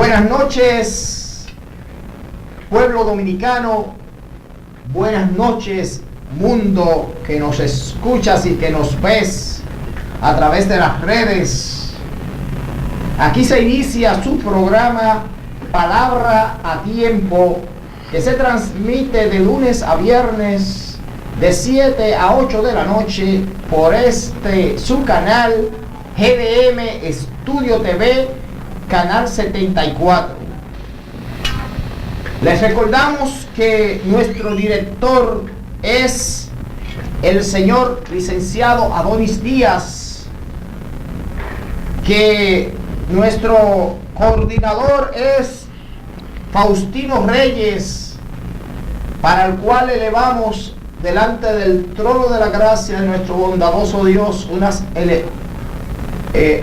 Buenas noches, pueblo dominicano. Buenas noches, mundo que nos escuchas y que nos ves a través de las redes. Aquí se inicia su programa Palabra a Tiempo, que se transmite de lunes a viernes de 7 a 8 de la noche por su canal GDM Estudio TV, canal 74. Les recordamos que nuestro director es el señor licenciado Adonis Díaz, que nuestro coordinador es Faustino Reyes, para el cual elevamos delante del trono de la gracia de nuestro bondadoso Dios unas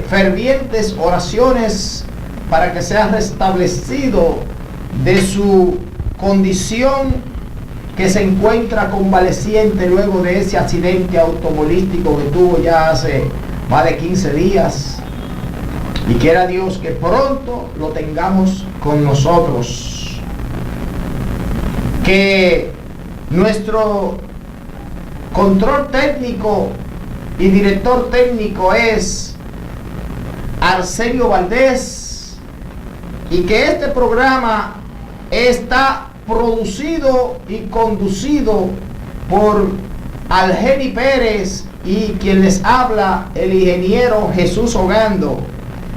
fervientes oraciones para que sea restablecido de su condición, que se encuentra convaleciente luego de ese accidente automovilístico que tuvo ya hace más de 15 días. Y quiera Dios que pronto lo tengamos con nosotros. Que nuestro control técnico y director técnico es Arsenio Valdés, y que este programa está producido y conducido por Algeni Pérez y quien les habla, el ingeniero Jesús Ogando.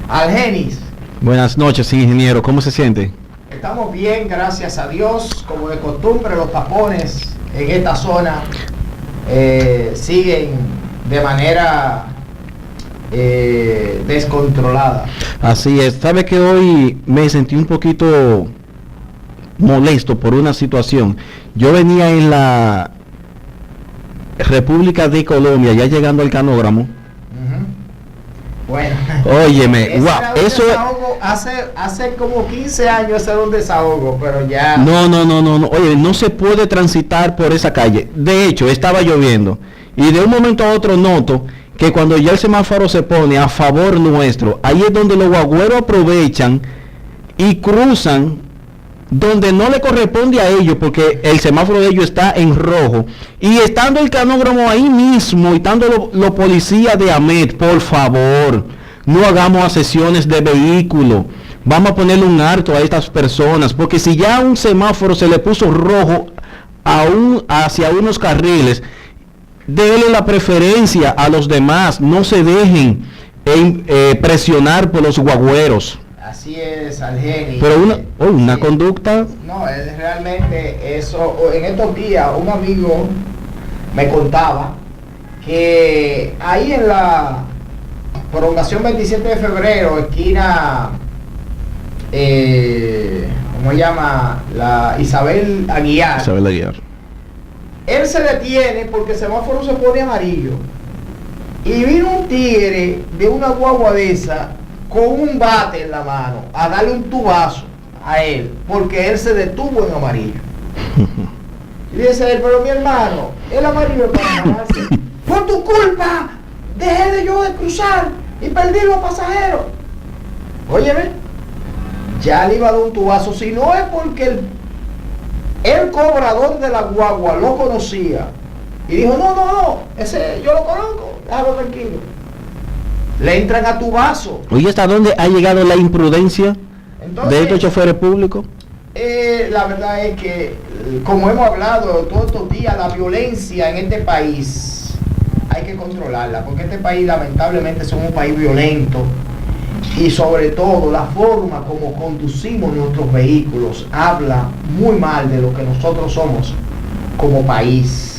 Algenis. Buenas noches, ingeniero. ¿Cómo se siente? Estamos bien, gracias a Dios. Como de costumbre, los tapones en esta zona siguen de manera descontrolada. Así es. Sabe que hoy me sentí un poquito molesto por una situación. Yo venía en la República de Colombia, ya llegando al Canódromo. Bueno, óyeme, wow, eso hace como 15 años era un desahogo, pero ya no, oye, no se puede transitar por esa calle. De hecho, estaba lloviendo y de un momento a otro noto que cuando ya el semáforo se pone a favor nuestro, ahí es donde los guagüeros aprovechan y cruzan donde no le corresponde a ellos, porque el semáforo de ellos está en rojo, y estando el canódromo ahí mismo, y estando los policías de AMET, por favor, no hagamos accesiones de vehículos. Vamos a ponerle un alto a estas personas, porque si ya un semáforo se le puso rojo hacia unos carriles, déle la preferencia a los demás, no se dejen presionar por los guagüeros. Así es, Algeni. Pero una conducta. No, es realmente eso. En estos días un amigo me contaba que ahí en la prolongación 27 de febrero, esquina, ¿cómo se llama? La Isabel Aguiar. Él se detiene porque el semáforo se pone amarillo. Y vino un tigre de una guagua de esa con un bate en la mano a darle un tubazo a él, porque él se detuvo en amarillo. Y dice él: pero mi hermano, el amarillo es para pararse. Por tu culpa dejé yo de cruzar y perdí los pasajeros. Óyeme, ya le iba a dar un tubazo. Si no es porque el cobrador de la guagua lo conocía y dijo: no, ese yo lo conozco, déjalo tranquilo. Le entran a tu vaso. Oye, ¿hasta dónde ha llegado la imprudencia de estos choferes públicos? La verdad es que, como hemos hablado todos estos días, la violencia en este país hay que controlarla, porque este país lamentablemente es un país violento, y sobre todo la forma como conducimos nuestros vehículos habla muy mal de lo que nosotros somos como país.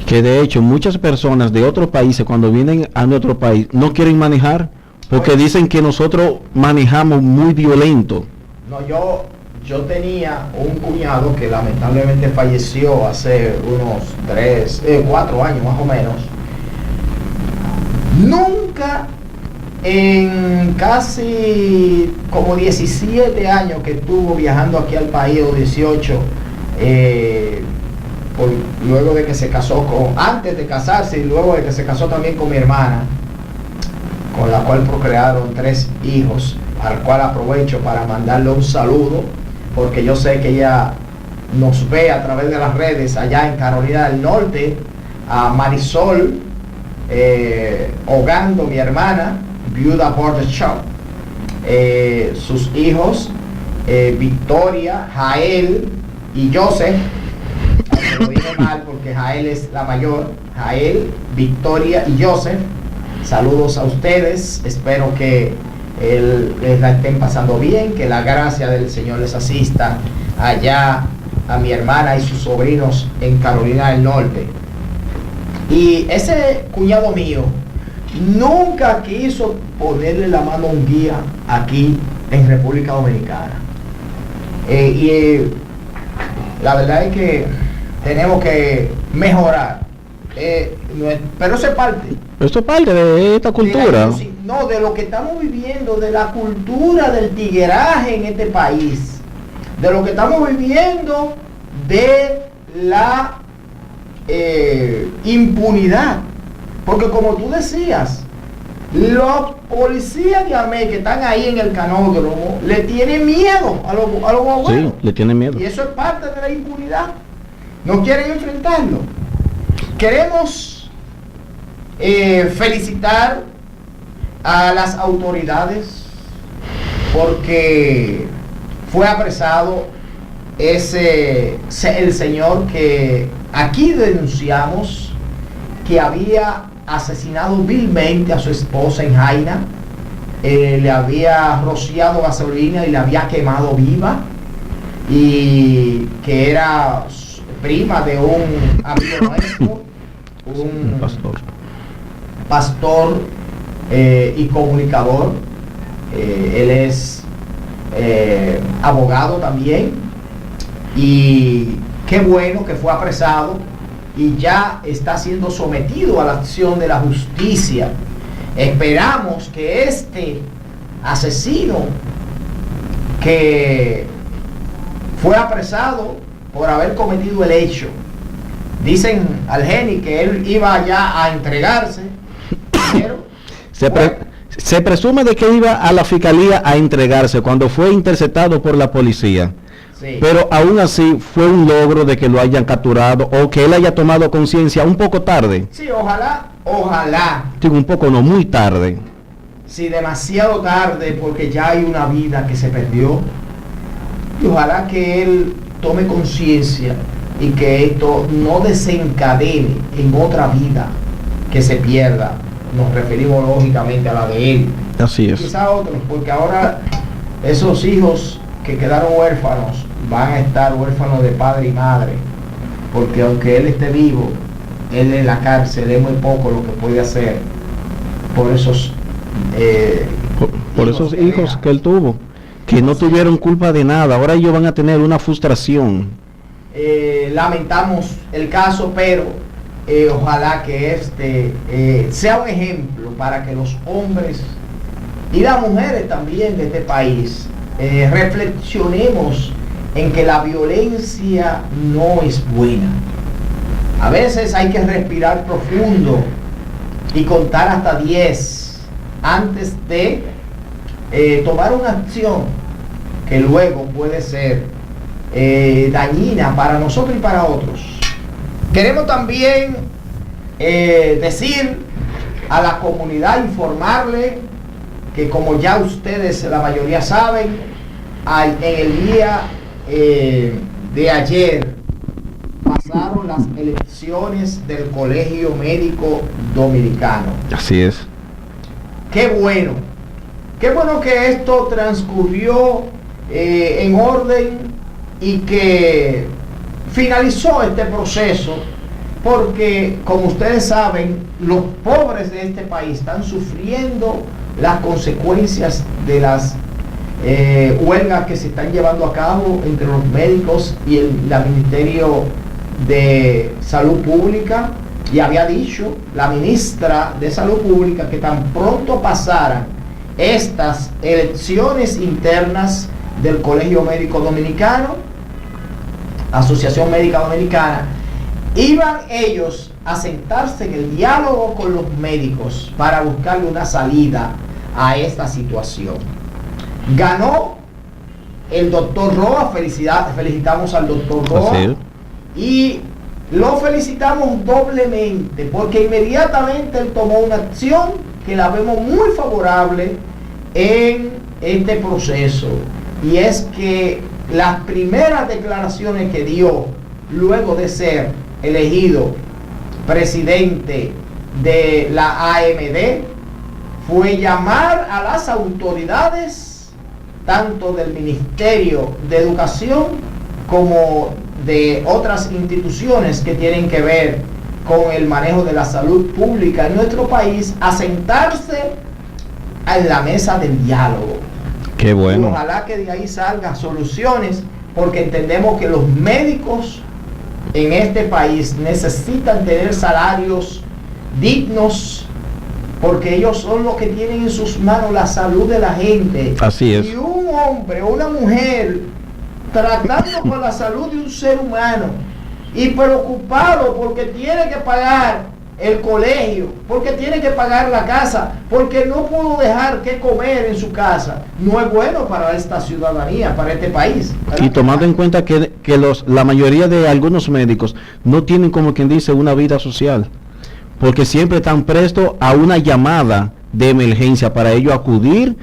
Que de hecho muchas personas de otros países, cuando vienen a nuestro país, no quieren manejar porque dicen que nosotros manejamos muy violento. No, yo tenía un cuñado que lamentablemente falleció hace unos 4 años más o menos. Nunca en casi como 17 años que estuvo viajando aquí al país, o 18, luego de que se casó antes de casarse y luego de que se casó también con mi hermana, con la cual procrearon 3 hijos. al cual aprovecho para mandarle un saludo, porque yo sé que ella nos ve a través de las redes allá en Carolina del Norte, a Marisol Ogando, mi hermana, viuda Border Shop, sus hijos, Victoria, Jael y Joseph. Lo dije mal porque Jael es la mayor. Jael, Victoria y Joseph, saludos a ustedes. Espero que les la estén pasando bien, que la gracia del Señor les asista allá a mi hermana y sus sobrinos en Carolina del Norte. Y ese cuñado mío nunca quiso ponerle la mano a un guía aquí en República Dominicana. La verdad es que tenemos que mejorar. Pero eso es parte. Esto es parte de esta cultura. De lo que estamos viviendo, de la cultura del tigueraje en este país. De lo que estamos viviendo de la impunidad. Porque como tú decías, los policías de AME que están ahí en el canódromo le tienen miedo a los abuelos. Sí, le tienen miedo. Y eso es parte de la impunidad. No quieren enfrentarlo. Queremos felicitar a las autoridades porque fue apresado el señor que aquí denunciamos que había asesinado vilmente a su esposa en Jaina, le había rociado gasolina y la había quemado viva, y que era prima de un amigo nuestro, un pastor y comunicador. Él es abogado también, y qué bueno que fue apresado y ya está siendo sometido a la acción de la justicia. Esperamos que este asesino que fue apresado por haber cometido el hecho, dicen al Geni que él iba ya a entregarse, pero se presume de que iba a la fiscalía a entregarse cuando fue interceptado por la policía. Sí. Pero aún así fue un logro de que lo hayan capturado o que él haya tomado conciencia un poco tarde. Sí, ojalá. Digo, un poco, no, muy tarde. Sí, demasiado tarde, porque ya hay una vida que se perdió. Y ojalá que él tome conciencia y que esto no desencadene en otra vida que se pierda. Nos referimos lógicamente a la de él. Así es. Quizá otros, porque ahora esos hijos que quedaron huérfanos van a estar huérfanos de padre y madre, porque aunque él esté vivo, él en la cárcel es muy poco lo que puede hacer por esos por esos hijos que él tuvo, que no tuvieron culpa de nada. Ahora ellos van a tener una frustración. Lamentamos el caso, pero ojalá que sea un ejemplo para que los hombres y las mujeres también de este país reflexionemos en que la violencia no es buena. A veces hay que respirar profundo y contar hasta 10 antes de tomar una acción que luego puede ser dañina para nosotros y para otros. Queremos también decir a la comunidad, informarle que, como ya ustedes la mayoría saben, en el día de ayer pasaron las elecciones del Colegio Médico Dominicano. Así es. Qué bueno que esto transcurrió en orden y que finalizó este proceso, porque, como ustedes saben, los pobres de este país están sufriendo las consecuencias de las huelgas que se están llevando a cabo entre los médicos y el Ministerio de Salud Pública. Y había dicho la ministra de Salud Pública que tan pronto pasaran estas elecciones internas del Colegio Médico Dominicano, Asociación Médica Dominicana, iban ellos a sentarse en el diálogo con los médicos para buscarle una salida a esta situación. Ganó el doctor Roa, felicitamos al doctor Roa y lo felicitamos doblemente porque inmediatamente él tomó una acción que la vemos muy favorable en este proceso, y es que las primeras declaraciones que dio luego de ser elegido presidente de la AMD fue llamar a las autoridades tanto del Ministerio de Educación como de otras instituciones que tienen que ver con el manejo de la salud pública en nuestro país a sentarse en la mesa del diálogo. Qué bueno. Y ojalá que de ahí salgan soluciones, porque entendemos que los médicos en este país necesitan tener salarios dignos, porque ellos son los que tienen en sus manos la salud de la gente. Así es. Y un hombre o una mujer tratando con la salud de un ser humano y preocupado porque tiene que pagar el colegio, porque tiene que pagar la casa, porque no pudo dejar que comer en su casa, no es bueno para esta ciudadanía, para este país. Y tomando en cuenta que la mayoría de algunos médicos no tienen, como quien dice, una vida social, porque siempre están prestos a una llamada de emergencia para ellos acudir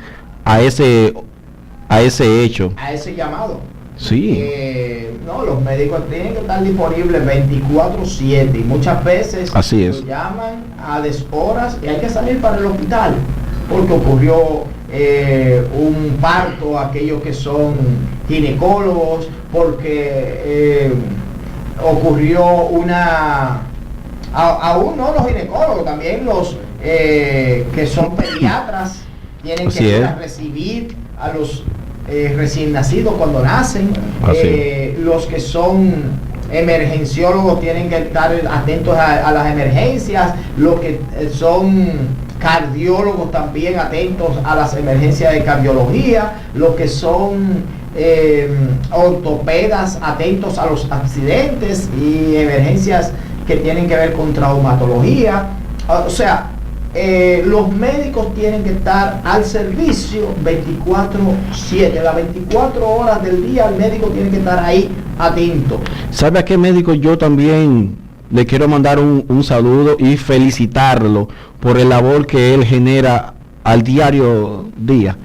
a ese hecho. A ese llamado. Sí. No, los médicos tienen que estar disponibles 24/7 y muchas veces así es. Lo llaman a deshoras y hay que salir para el hospital porque ocurrió un parto, aquellos que son ginecólogos, porque ocurrió aún no los ginecólogos, también los que son pediatras tienen así que recibir a los recién nacidos cuando nacen, los que son emergenciólogos tienen que estar atentos a las emergencias, los que son cardiólogos también atentos a las emergencias de cardiología, los que son ortopedas atentos a los accidentes y emergencias que tienen que ver con traumatología. O sea, los médicos tienen que estar al servicio 24/7, las 24 horas del día el médico tiene que estar ahí atento. ¿Sabe a qué médico yo también le quiero mandar un saludo y felicitarlo por el labor que él genera al diario día?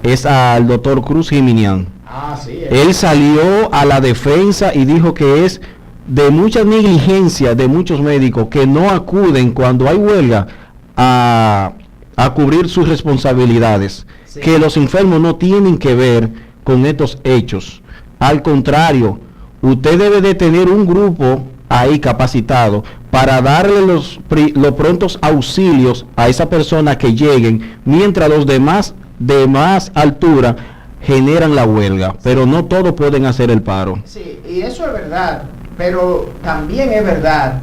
Es al doctor Cruz Jiminián. Él salió a la defensa y dijo que es de mucha negligencia de muchos médicos que no acuden cuando hay huelga a cubrir sus responsabilidades, que los enfermos no tienen que ver con estos hechos. Al contrario, usted debe de tener un grupo ahí capacitado para darle los prontos auxilios a esa persona que lleguen, mientras los demás de más altura generan la huelga, pero no todos pueden hacer el paro. Sí, y eso es verdad, pero también es verdad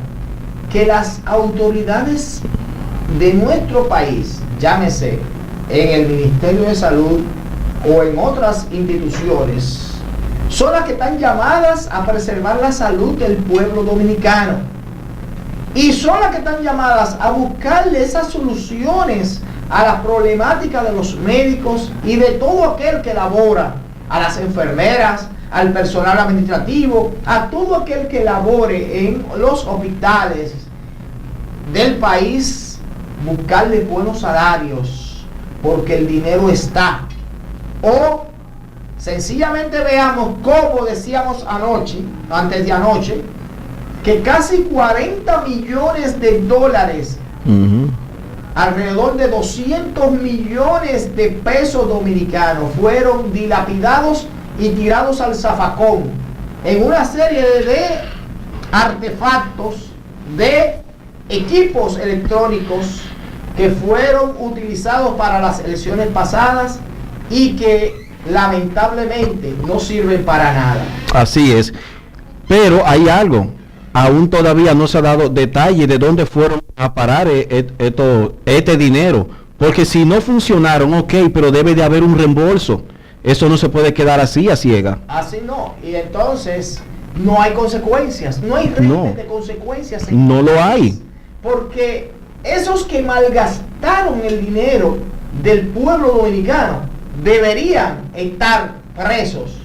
que las autoridades de nuestro país, llámese en el Ministerio de Salud o en otras instituciones, son las que están llamadas a preservar la salud del pueblo dominicano y son las que están llamadas a buscarle esas soluciones a las problemáticas de los médicos y de todo aquel que labora, a las enfermeras, al personal administrativo, a todo aquel que labore en los hospitales del país, buscarle buenos salarios, porque el dinero está. O sencillamente veamos cómo decíamos antes de anoche, que casi 40 millones de dólares, alrededor de 200 millones de pesos dominicanos fueron dilapidados y tirados al zafacón en una serie de artefactos, de equipos electrónicos que fueron utilizados para las elecciones pasadas y que lamentablemente no sirven para nada. Así es, pero hay algo, aún todavía no se ha dado detalle de dónde fueron a parar este dinero, porque si no funcionaron, ok, pero debe de haber un reembolso. Eso no se puede quedar así a ciega. Así no, y entonces no hay consecuencias, no hay redes de consecuencias. No lo hay. Porque esos que malgastaron el dinero del pueblo dominicano deberían estar presos.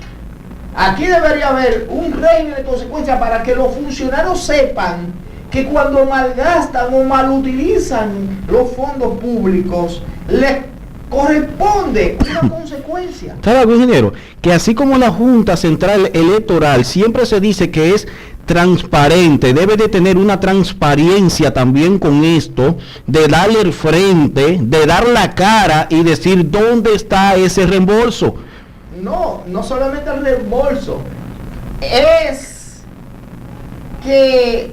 Aquí debería haber un régimen de consecuencias para que los funcionarios sepan que cuando malgastan o malutilizan los fondos públicos, les corresponde una consecuencia. ¿Sabe algo, ingeniero? Que así como la Junta Central Electoral siempre se dice que es transparente, debe de tener una transparencia también con esto, de darle el frente, de dar la cara y decir dónde está ese reembolso. No solamente el reembolso, es que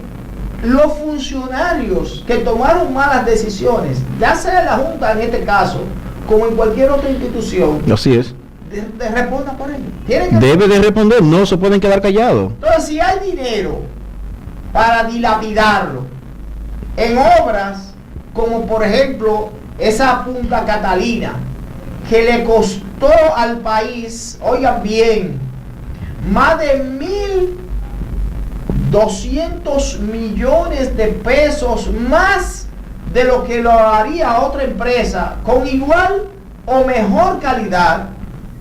los funcionarios que tomaron malas decisiones, ya sea la Junta en este caso, como en cualquier otra institución, así es, responda por ello. Debe de responder, no se pueden quedar callados. Entonces, si hay dinero para dilapidarlo en obras como por ejemplo esa Punta Catalina, que le costó al país, oigan bien, más de 1.200 millones de pesos más de lo que lo haría otra empresa con igual o mejor calidad.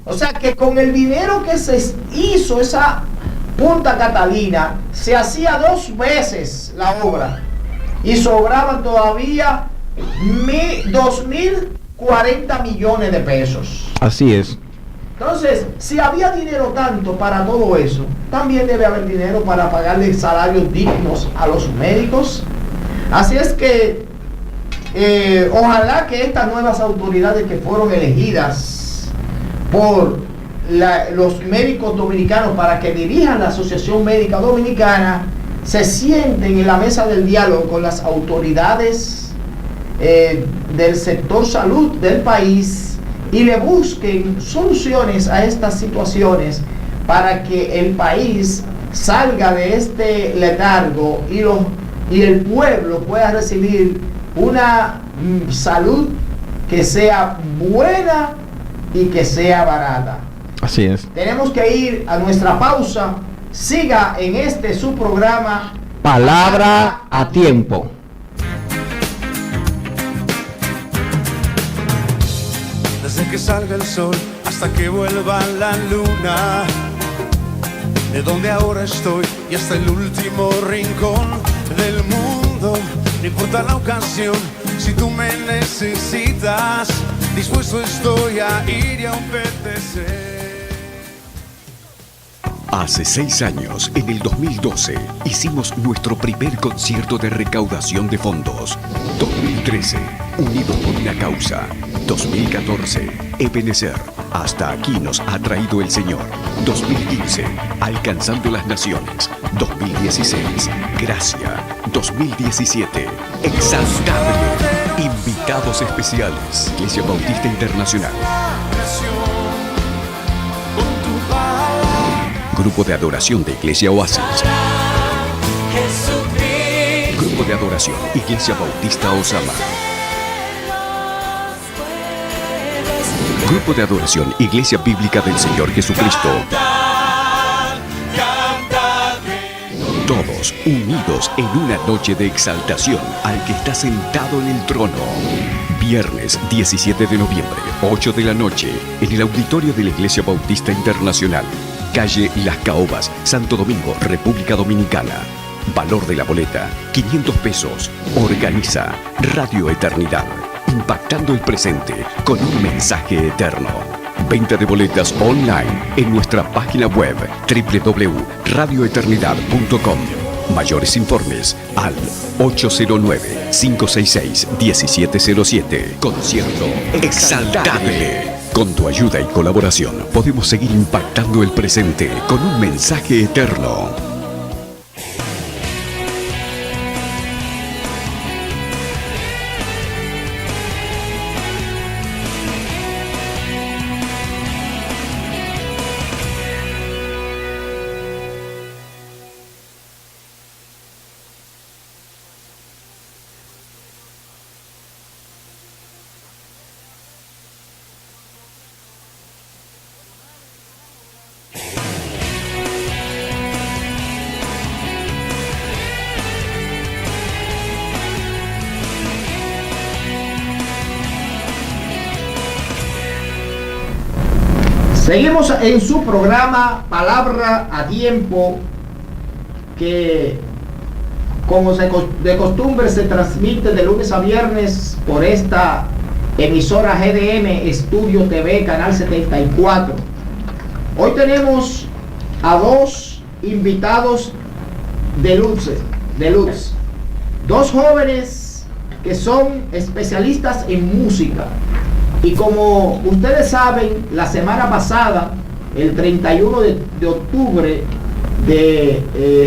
O sea que con el dinero que se hizo esa Punta Catalina, se hacía 2 veces la obra y sobraban todavía 2.040 millones de pesos. Así es. Entonces, si había dinero tanto para todo eso, también debe haber dinero para pagarle salarios dignos a los médicos. Así es que ojalá que estas nuevas autoridades que fueron elegidas por los médicos dominicanos para que dirijan la Asociación Médica Dominicana se sienten en la mesa del diálogo con las autoridades del sector salud del país y le busquen soluciones a estas situaciones para que el país salga de este letargo y el pueblo pueda recibir una salud que sea buena y que sea barata. Así es. Tenemos que ir a nuestra pausa. Siga en este su programa Palabra a Tiempo. Desde que salga el sol hasta que vuelva la luna, de donde ahora estoy y hasta el último rincón del mundo, no importa la ocasión, si tú me necesitas, dispuesto estoy a ir y a obedecer. Hace 6 años, en el 2012, hicimos nuestro primer concierto de recaudación de fondos. 2013, Unidos por una Causa. 2014, Ebenecer. Hasta aquí nos ha traído el Señor. 2015, Alcanzando las Naciones. 2016, Gracia. 2017, Exaltable. Invitados especiales, Iglesia Bautista Internacional. Grupo de adoración de Iglesia Oasis. Grupo de adoración Iglesia Bautista Osama. Grupo de adoración Iglesia Bíblica del Señor Jesucristo. Todos unidos en una noche de exaltación al que está sentado en el trono. Viernes 17 de noviembre, 8 de la noche, en el auditorio de la Iglesia Bautista Internacional. Calle Las Caobas, Santo Domingo, República Dominicana. Valor de la boleta, 500 pesos. Organiza Radio Eternidad, impactando el presente con un mensaje eterno. Venta de boletas online en nuestra página web www.radioeternidad.com. Mayores informes al 809-566-1707. Concierto Exaltable. Con tu ayuda y colaboración podemos seguir impactando el presente con un mensaje eterno. Seguimos en su programa Palabra a Tiempo, que como de costumbre se transmite de lunes a viernes por esta emisora GDM Estudio TV, Canal 74. Hoy tenemos a dos invitados de luz, dos jóvenes que son especialistas en música. Y como ustedes saben, la semana pasada, el 31 de octubre,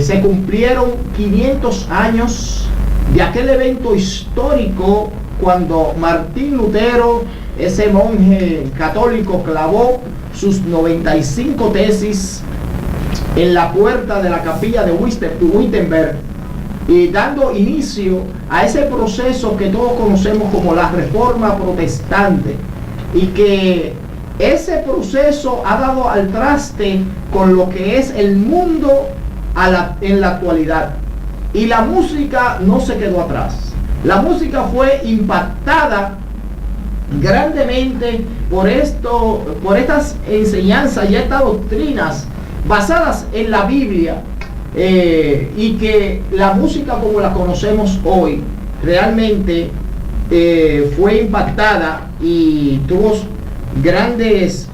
se cumplieron 500 años de aquel evento histórico cuando Martín Lutero, ese monje católico, clavó sus 95 tesis en la puerta de la capilla de Wittenberg, y dando inicio a ese proceso que todos conocemos como la Reforma Protestante, y que ese proceso ha dado al traste con lo que es el mundo en la actualidad. Y la música no se quedó atrás. La música fue impactada grandemente por estas enseñanzas y estas doctrinas basadas en la Biblia, y que la música como la conocemos hoy realmente fue impactada y tuvo grandes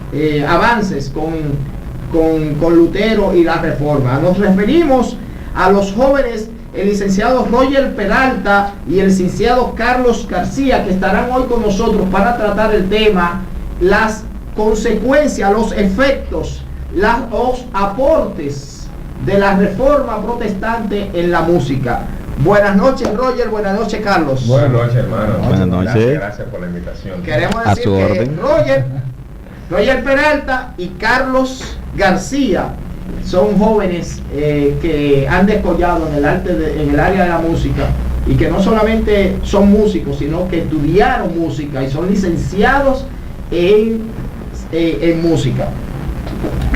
avances con Lutero y la Reforma. Nos referimos a los jóvenes, el licenciado Roger Peralta y el licenciado Carlos García, que estarán hoy con nosotros para tratar el tema, las consecuencias, los efectos, los aportes de la Reforma Protestante en la música. Buenas noches, Roger. Buenas noches, Carlos. Buenas noches, hermano. Buenas noches. Gracias por la invitación. Queremos decir que Roger Peralta y Carlos García son jóvenes que han descollado en el área de la música, y que no solamente son músicos, sino que estudiaron música y son licenciados en música.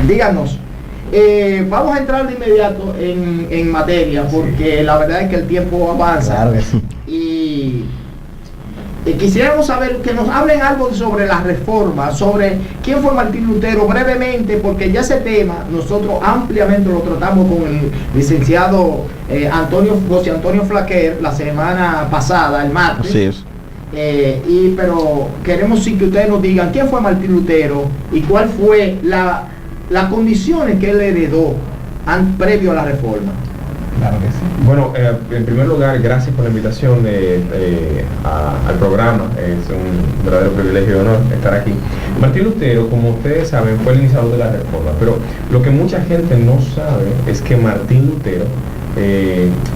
Díganos. Vamos a entrar de inmediato en materia, porque la verdad es que el tiempo avanza. Claro que sí. Y quisiéramos saber que nos hablen algo sobre la Reforma, sobre quién fue Martín Lutero, brevemente, porque ya ese tema nosotros ampliamente lo tratamos con el licenciado José Antonio Flaquer la semana pasada, el martes. Así es. Pero queremos que ustedes nos digan quién fue Martín Lutero y cuál fue las condiciones que él heredó previo a la Reforma. Claro que sí. Bueno, en primer lugar, gracias por la invitación al programa. Es un verdadero privilegio y honor estar aquí. Martín Lutero, como ustedes saben, fue el iniciador de la Reforma, pero lo que mucha gente no sabe es que Martín Lutero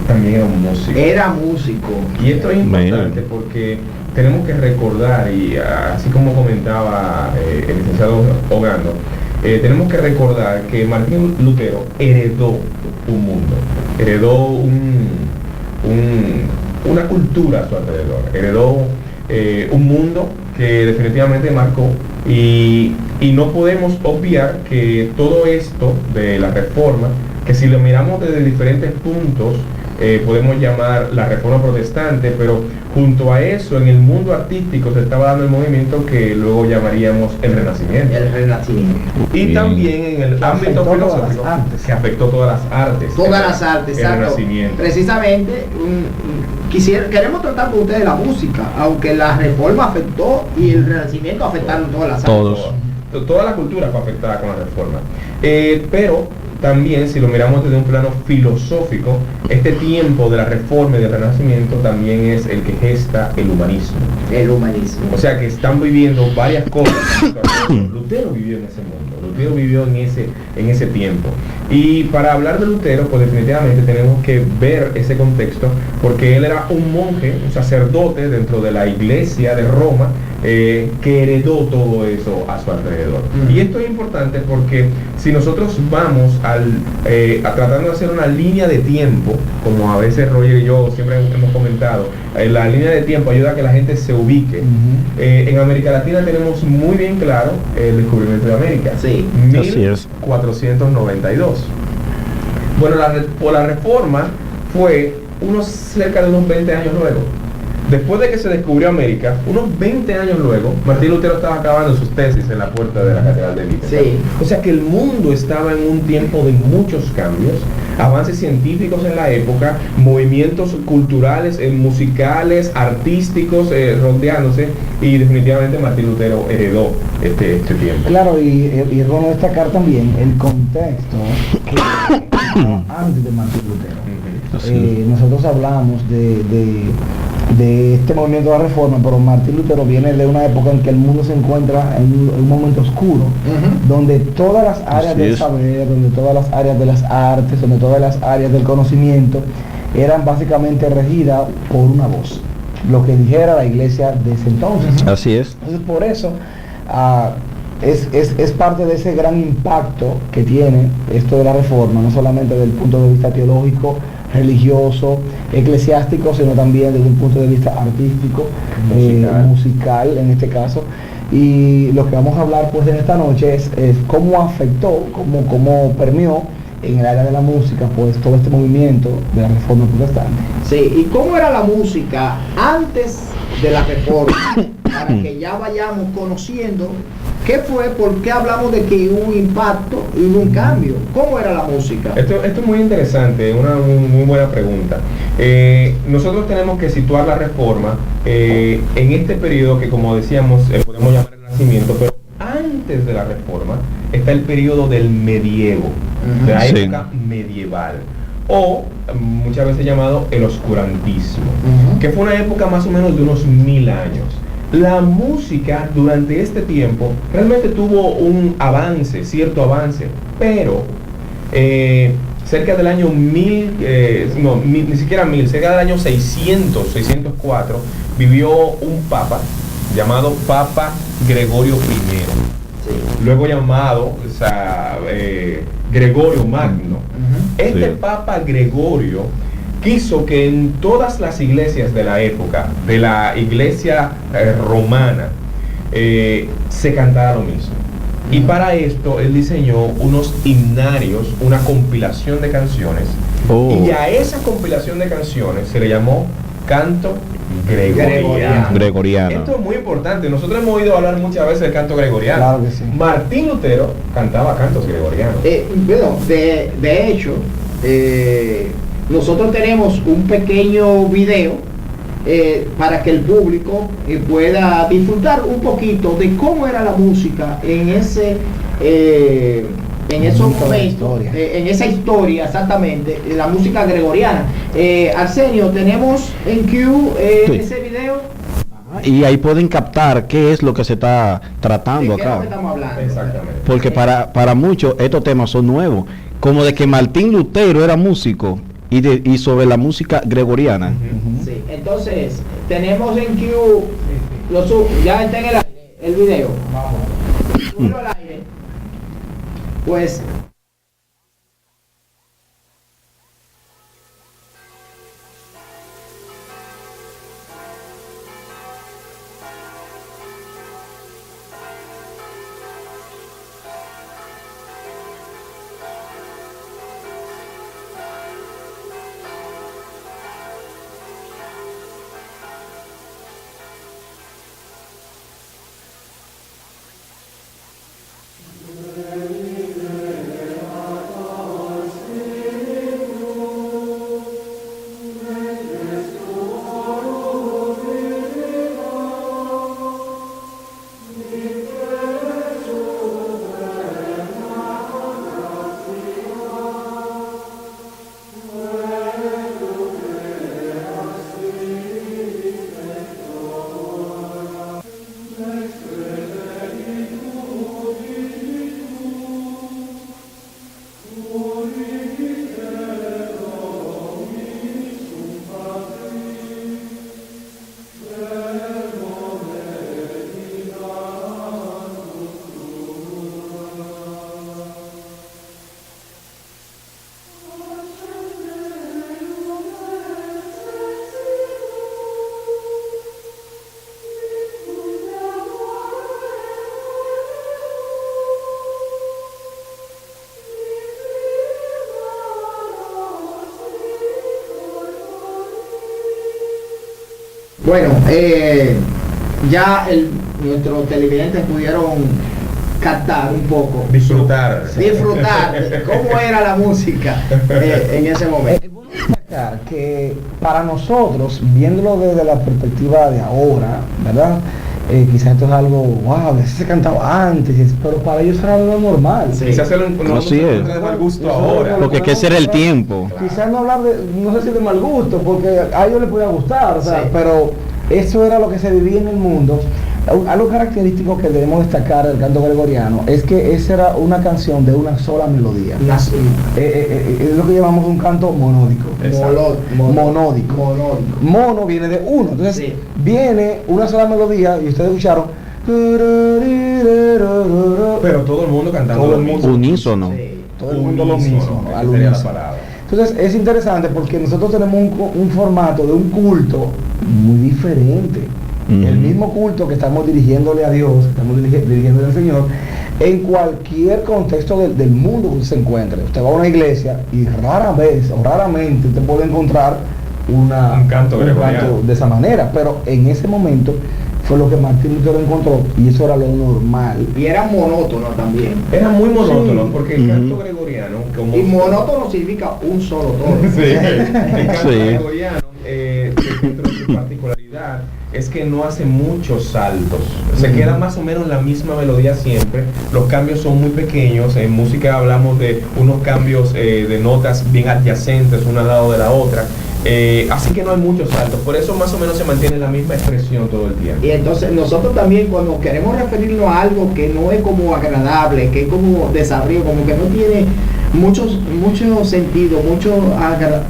también era un músico. Era músico. Y esto es importante porque tenemos que recordar, y así como comentaba el licenciado Ogando, tenemos que recordar que Martín Lutero heredó un mundo, heredó una cultura a su alrededor, heredó un mundo que definitivamente marcó, y no podemos obviar que todo esto de la Reforma, que si lo miramos desde diferentes puntos, podemos llamar la Reforma Protestante, pero junto a eso en el mundo artístico se estaba dando el movimiento que luego llamaríamos el Renacimiento. El Renacimiento. Y también en el ámbito filosófico, que afectó todas las artes. Todas las artes, exacto. Renacimiento. Precisamente, queremos tratar con ustedes la música, aunque la Reforma afectó y el Renacimiento afectaron todas las artes. Toda la cultura fue afectada con la Reforma. Pero también, si lo miramos desde un plano filosófico, este tiempo de la Reforma y del Renacimiento también es el que gesta el humanismo. El humanismo. O sea que están viviendo varias cosas. Lutero vivió en ese mundo, Lutero vivió en ese tiempo. Y para hablar de Lutero, pues definitivamente tenemos que ver ese contexto, porque él era un monje, un sacerdote dentro de la iglesia de Roma, que heredó todo eso a su alrededor. Y esto es importante porque si nosotros vamos tratando de hacer una línea de tiempo, como a veces Roger y yo siempre hemos comentado, la línea de tiempo ayuda a que la gente se ubique. En América Latina tenemos muy bien claro el descubrimiento de América. Sí, 1492. Bueno, la Reforma fue cerca de unos 20 años luego. Después de que se descubrió América, unos 20 años luego, Martín Lutero estaba acabando sus tesis en la puerta de la Catedral de Wittenberg. Sí. O sea que el mundo estaba en un tiempo de muchos cambios, avances científicos en la época, movimientos culturales, musicales, artísticos, rodeándose, y definitivamente Martín Lutero heredó este tiempo. Claro, y es bueno destacar también el contexto antes de Martín Lutero. Nosotros hablamos de este movimiento de la reforma, pero Martín Lutero viene de una época en que el mundo se encuentra en un momento oscuro, donde todas las áreas del saber, donde todas las áreas de las artes, donde todas las áreas del conocimiento eran básicamente regidas por una voz, lo que dijera la iglesia de ese entonces. Así es. Entonces por eso es parte de ese gran impacto que tiene esto de la reforma, no solamente desde el punto de vista teológico, religioso, eclesiástico, sino también desde un punto de vista artístico, musical en este caso. Y lo que vamos a hablar pues en esta noche es cómo afectó, cómo permeó en el área de la música pues todo este movimiento de la reforma protestante. Sí, y cómo era la música antes de la reforma, para que ya vayamos conociendo qué fue, por qué hablamos de que hubo un impacto y hubo un cambio. ¿Cómo era la música? Esto es muy interesante, una muy buena pregunta. Nosotros tenemos que situar la reforma en este periodo que, como decíamos, podemos llamar el Renacimiento, pero antes de la reforma está el periodo del medievo, de la época medieval, o muchas veces llamado el oscurantismo, que fue una época más o menos de unos 1000 años. La música durante este tiempo realmente tuvo un avance, cierto avance, pero cerca del año 1000, ni siquiera 1000, cerca del año 604, vivió un papa llamado Papa Gregorio I, luego llamado Gregorio Magno. Este Papa Gregorio quiso que en todas las iglesias de la época, de la iglesia romana, se cantara lo mismo. Y para esto él diseñó unos himnarios, una compilación de canciones, y a esa compilación de canciones se le llamó canto gregoriano. Esto es muy importante. Nosotros hemos oído hablar muchas veces del canto gregoriano. Claro que sí. Martín Lutero cantaba cantos gregorianos. Bueno, de hecho, nosotros tenemos un pequeño video para que el público pueda disfrutar un poquito de cómo era la música en esos momentos, en esa historia exactamente, la música gregoriana. Arsenio, tenemos en ese video. Y ahí pueden captar qué es lo que se está tratando acá. ¿De qué es lo que estamos hablando? Exactamente. Porque para muchos estos temas son nuevos, como de que Martín Lutero era músico y sobre la música gregoriana. Sí, entonces tenemos en ya está en el video. Vamos. Subirlo al aire. Pues Bueno, ya nuestros televidentes pudieron captar un poco, disfrutar de cómo era la música en ese momento. Que para nosotros, viéndolo desde la perspectiva de ahora, ¿verdad? Quizás esto es algo, wow, eso se cantaba antes, pero para ellos era algo normal. Sí. Quizás Así es. de mal gusto ahora. Porque que ese era el tiempo. Quizás no hablar de, no sé si de mal gusto, porque a ellos les podía gustar, o sea, sí. pero eso era lo que se vivía en el mundo. Algo característico que debemos destacar del canto gregoriano es que esa era una canción de una sola melodía. Es lo que llamamos un canto monódico. Monódico. Mono viene de uno. Entonces sí. Viene una sola melodía y ustedes escucharon. Pero todo el mundo cantando Todo lo el mismo. mundo. Unísono. Sí. Todo el mundo lo mismo. Esa Al sería la unísono. palabra. Entonces es interesante porque nosotros tenemos un formato de un culto muy diferente. El mismo culto que estamos dirigiéndole a Dios, que estamos dirigiéndole al Señor, en cualquier contexto del mundo que usted se encuentre. Usted va a una iglesia y raramente usted puede encontrar un canto de esa manera, pero en ese momento fue lo que Martín Lutero encontró y eso era lo normal. Y era monótono también. Era muy monótono, Sí. porque el canto gregoriano, como Y monótono significa un solo tono. sí, el canto Sí. gregoriano, dentro de su particularidad, es que no hace muchos saltos. Se queda más o menos la misma melodía siempre. Los cambios son muy pequeños. En música hablamos de unos cambios de notas bien adyacentes, una al lado de la otra. Así que no hay muchos saltos. Por eso más o menos se mantiene la misma expresión todo el tiempo. Y entonces nosotros también cuando queremos referirnos a algo que no es como agradable, que es como desabrío, como que no tiene mucho sentido, mucho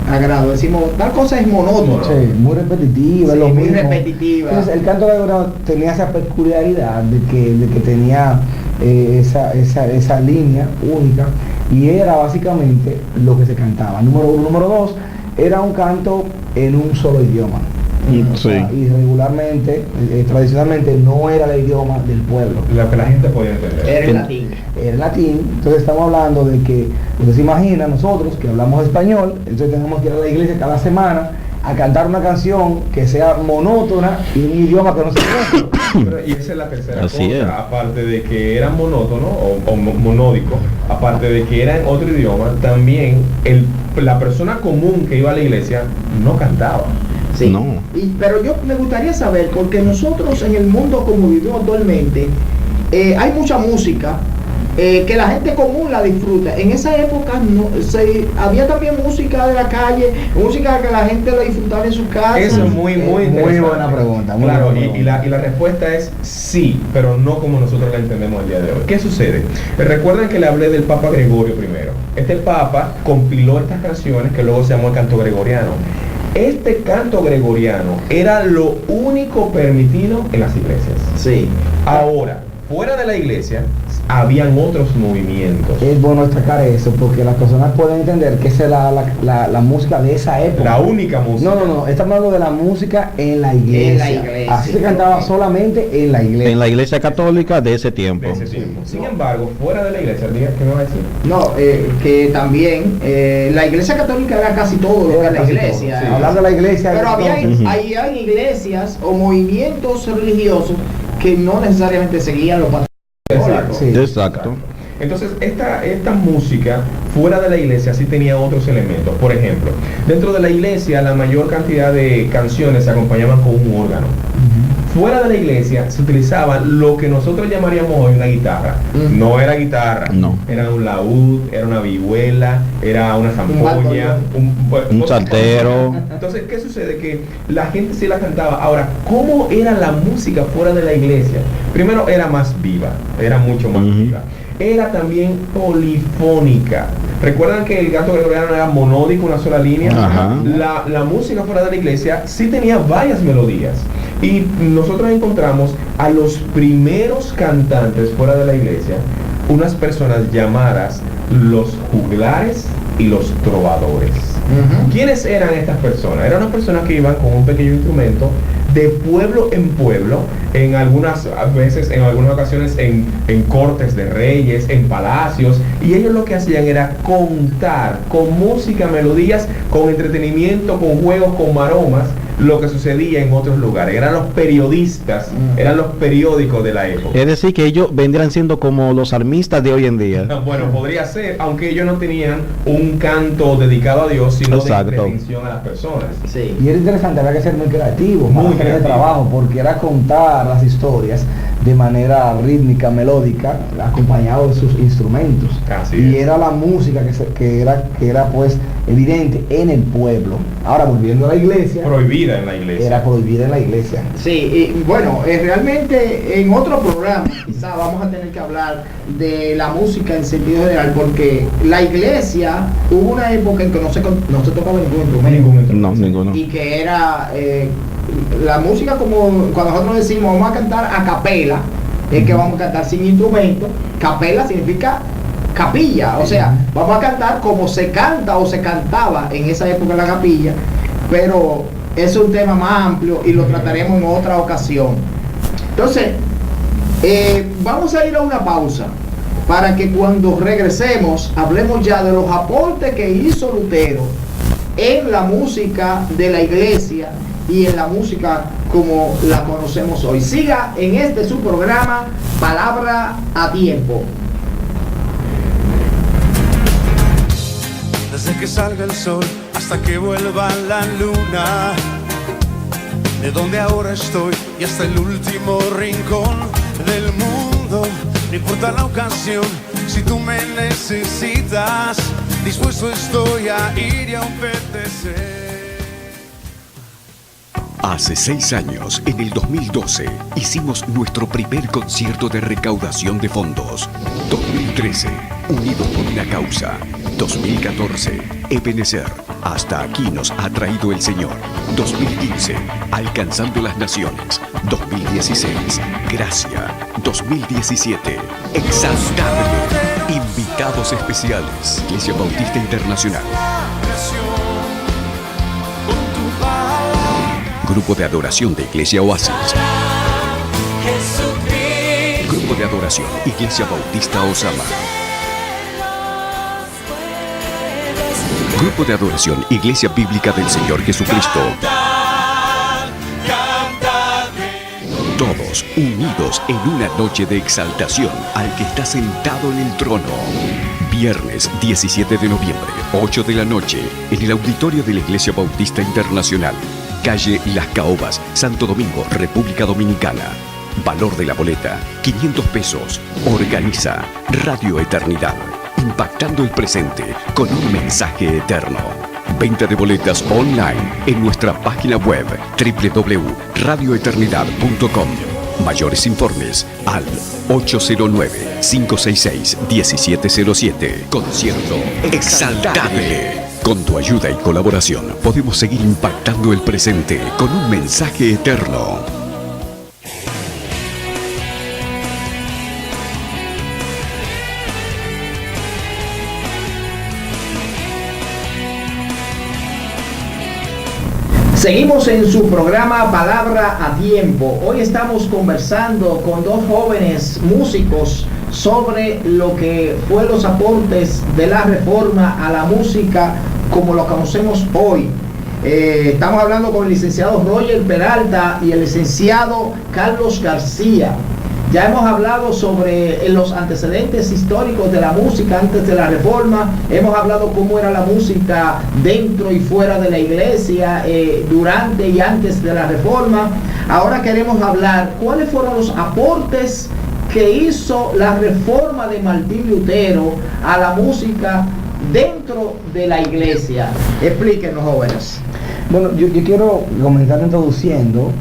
agrado, decimos tal cosa es monótono. Sí, muy repetitiva, Sí, lo muy mismo. repetitiva. Entonces, el canto gregoriano tenía esa peculiaridad de que tenía esa línea única y era básicamente lo que se cantaba. Número uno. Número dos, era un canto en un solo idioma. Sí. Y regularmente, tradicionalmente no era el idioma del pueblo. Lo que la gente podía entender. Era el latín. Era el latín. Entonces estamos hablando de que, usted se imagina, nosotros que hablamos español, entonces tenemos que ir a la iglesia cada semana a cantar una canción que sea monótona y un idioma que no se conoce. Y esa es la tercera Así cosa, es. aparte de que era monótono o monódico, aparte de que era en otro idioma, también la persona común que iba a la iglesia no cantaba. Sí. No. Pero yo me gustaría saber, porque nosotros en el mundo como vivimos actualmente, hay mucha música que la gente común la disfruta. En esa época había también música de la calle, música que la gente la disfrutaba en sus casas. Eso es muy interesante. buena pregunta. Muy Claro, buena y pregunta. la respuesta es sí, pero no como nosotros la entendemos el día de hoy. ¿Qué sucede? Recuerden que le hablé del Papa Gregorio I. Este Papa compiló estas canciones que luego se llamó el canto gregoriano. Este canto gregoriano era lo único permitido en las iglesias. Sí. Ahora, fuera de la iglesia, habían otros movimientos. Es bueno destacar eso porque las personas pueden entender que esa es la música de esa época. La única música. No, estamos hablando de la música en la iglesia. En la iglesia. Así se cantaba solamente en la iglesia. En la iglesia católica de ese tiempo. De ese tiempo. Sin embargo, fuera de la iglesia, ¿qué me va a decir? No, que también la iglesia católica era casi todo lo que Era era la casi iglesia. todo, sí. Hablar de la iglesia. Pero no. había iglesias o movimientos religiosos que no necesariamente seguían los patrones. Sí. Exacto. Entonces, esta música fuera de la iglesia sí tenía otros elementos. Por ejemplo, dentro de la iglesia la mayor cantidad de canciones se acompañaban con un órgano. Fuera de la iglesia se utilizaba lo que nosotros llamaríamos hoy una guitarra. No era guitarra, No. Era un laúd, era una vihuela, era una zampoña, Un saltero. Entonces, ¿qué sucede? Que la gente sí la cantaba. Ahora, ¿cómo era la música fuera de la iglesia? Primero, era más viva, era mucho más viva. Era también polifónica. Recuerdan que el canto gregoriano era monódico, una sola línea. Ajá. La música fuera de la iglesia sí tenía varias melodías. Y nosotros encontramos a los primeros cantantes fuera de la iglesia, unas personas llamadas los juglares y los trovadores. ¿Quiénes eran estas personas? Eran unas personas que iban con un pequeño instrumento de pueblo en pueblo, en algunas veces, en algunas ocasiones en cortes de reyes, en palacios, y ellos lo que hacían era contar con música, melodías, con entretenimiento, con juegos, con maromas, lo que sucedía en otros lugares. Eran los periodistas, eran los periódicos de la época. Es decir, que ellos vendrían siendo como los salmistas de hoy en día. Bueno, podría ser, aunque ellos no tenían un canto dedicado a Dios, sino de intervención a las personas. Sí. Y era interesante, había que ser muy creativo, muy hacer ese trabajo, porque era contar las historias de manera rítmica, melódica, acompañado de sus instrumentos. Era la música que era pues evidente en el pueblo. Ahora, volviendo a la iglesia, prohibida en la iglesia. Era prohibida en la iglesia. Sí, y bueno, realmente en otro programa quizá vamos a tener que hablar de la música en sentido general, porque la iglesia hubo una época en que no se tocaba ningún instrumento. No, ninguno. Y que era la música, como cuando nosotros decimos vamos a cantar a capela, es que vamos a cantar sin instrumento. Capela significa capilla, o sea, vamos a cantar como se canta o se cantaba en esa época en la capilla, pero es un tema más amplio y lo trataremos en otra ocasión. Entonces, vamos a ir a una pausa para que cuando regresemos hablemos ya de los aportes que hizo Lutero en la música de la iglesia y en la música como la conocemos hoy. Siga en este su programa Palabra a Tiempo. Desde que salga el sol hasta que vuelva la luna, de donde ahora estoy y hasta el último rincón del mundo, no importa la ocasión, si tú me necesitas, dispuesto estoy a ir y a obedecer. Hace 6 años, en el 2012, hicimos nuestro primer concierto de recaudación de fondos. 2013, Unidos por una causa. 2014, Ebenecer. Hasta aquí nos ha traído el Señor. 2015, Alcanzando las Naciones. 2016, Gracia. 2017, Exaltable. Invitados especiales, Iglesia Bautista Internacional. Grupo de adoración de Iglesia Oasis. Grupo de adoración Iglesia Bautista Osama. Grupo de adoración Iglesia Bíblica del Señor Jesucristo. Todos unidos en una noche de exaltación al que está sentado en el trono. Viernes 17 de noviembre, 8 de la noche, en el auditorio de la Iglesia Bautista Internacional. Calle Las Caobas, Santo Domingo, República Dominicana. Valor de la boleta, 500 pesos. Organiza Radio Eternidad, impactando el presente con un mensaje eterno. Venta de boletas online en nuestra página web www.radioeternidad.com. Mayores informes al 809-566-1707. Concierto Exaltable. Con tu ayuda y colaboración podemos seguir impactando el presente con un mensaje eterno. Seguimos en su programa Palabra a Tiempo. Hoy estamos conversando con dos jóvenes músicos sobre lo que fue los aportes de la Reforma a la música como lo conocemos hoy. Estamos hablando con el licenciado Roger Peralta y el licenciado Carlos García. Ya hemos hablado sobre los antecedentes históricos de la música antes de la Reforma. Hemos hablado cómo era la música dentro y fuera de la iglesia, durante y antes de la Reforma. Ahora queremos hablar cuáles fueron los aportes que hizo la Reforma de Martín Lutero a la música dentro de la iglesia. Explíquenos, jóvenes. Bueno, yo quiero comenzar introduciendo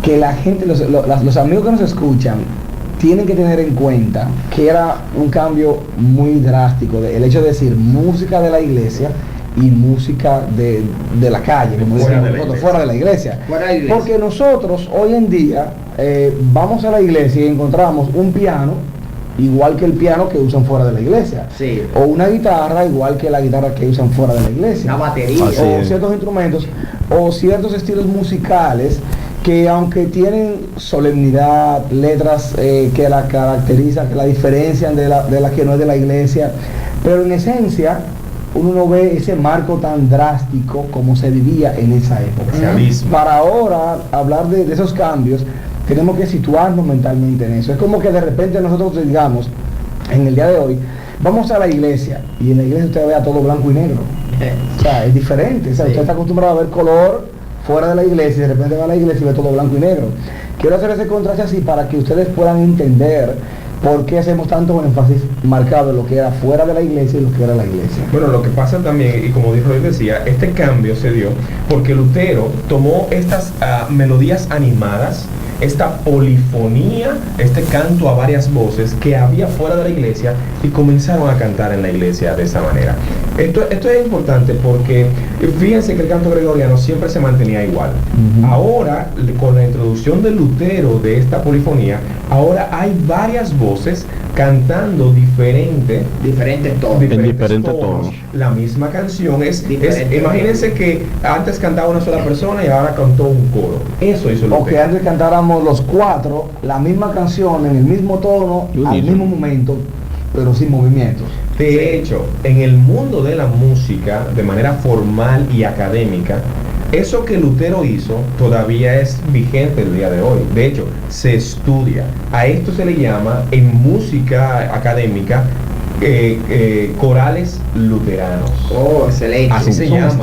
que la gente, los amigos que nos escuchan, tienen que tener en cuenta que era un cambio muy drástico, el hecho de decir música de la iglesia y música de la calle, como decimos nosotros, fuera de la iglesia. Porque nosotros hoy en día vamos a la iglesia y encontramos un piano igual que el piano que usan fuera de la iglesia, sí, o una guitarra igual que la guitarra que usan fuera de la iglesia, una batería, o ciertos instrumentos o ciertos estilos musicales que, aunque tienen solemnidad, letras que la caracterizan, que la diferencian de la que no es de la iglesia, pero en esencia uno no ve ese marco tan drástico como se vivía en esa época. Para ahora hablar de esos cambios, tenemos que situarnos mentalmente en eso. Es como que de repente nosotros digamos, en el día de hoy, vamos a la iglesia, y en la iglesia usted vea todo blanco y negro. O sea, es diferente. O sea, usted está acostumbrado a ver color fuera de la iglesia, y de repente va a la iglesia y ve todo blanco y negro. Quiero hacer ese contraste así para que ustedes puedan entender por qué hacemos tanto énfasis marcado en lo que era fuera de la iglesia y lo que era la iglesia. Bueno, lo que pasa también, y como dijo él decía, este cambio se dio porque Lutero tomó estas melodías animadas, esta polifonía, este canto a varias voces que había fuera de la iglesia, y comenzaron a cantar en la iglesia de esa manera. Esto es importante porque fíjense que el canto gregoriano siempre se mantenía igual. Ahora, con la introducción de Lutero de esta polifonía, ahora hay varias voces cantando diferentes tonos. La misma canción imagínense que antes cantaba una sola persona y ahora cantó un coro. Eso hizo Lutero. O que antes cantáramos los cuatro la misma canción en el mismo tono, al mismo momento, pero sin movimientos. De hecho, en el mundo de la música, de manera formal y académica, eso que Lutero hizo todavía es vigente el día de hoy. De hecho, se estudia. A esto se le llama en música académica corales luteranos. Oh, excelente. Así se llama.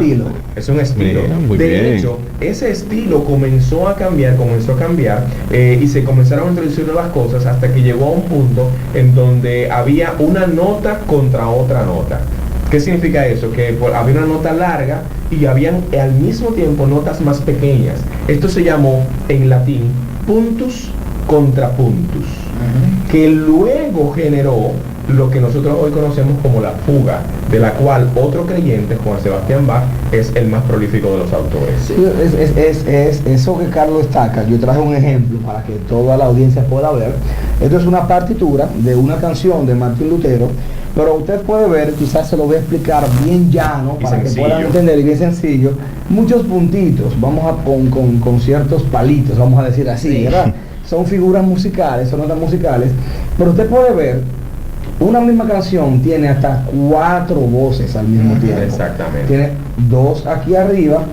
Es un estilo. De hecho, ese estilo comenzó a cambiar y se comenzaron a introducir nuevas cosas hasta que llegó a un punto en donde había una nota contra otra nota. ¿Qué significa eso? Que había una nota larga y habían al mismo tiempo notas más pequeñas. Esto se llamó en latín puntus contra puntus, que luego generó lo que nosotros hoy conocemos como la fuga, de la cual otro creyente, Juan Sebastián Bach, es el más prolífico de los autores. Sí, es eso que Carlos destaca. Yo traje un ejemplo para que toda la audiencia pueda ver. Esto es una partitura de una canción de Martín Lutero, pero usted puede ver, quizás se lo voy a explicar bien llano, para que puedan entender, y bien sencillo, muchos puntitos, vamos a con ciertos palitos, vamos a decir así, ¿verdad? Son figuras musicales, son notas musicales, pero usted puede ver, una misma canción tiene hasta 4 voces al mismo tiempo. Exactamente. Tiene 2 aquí arriba,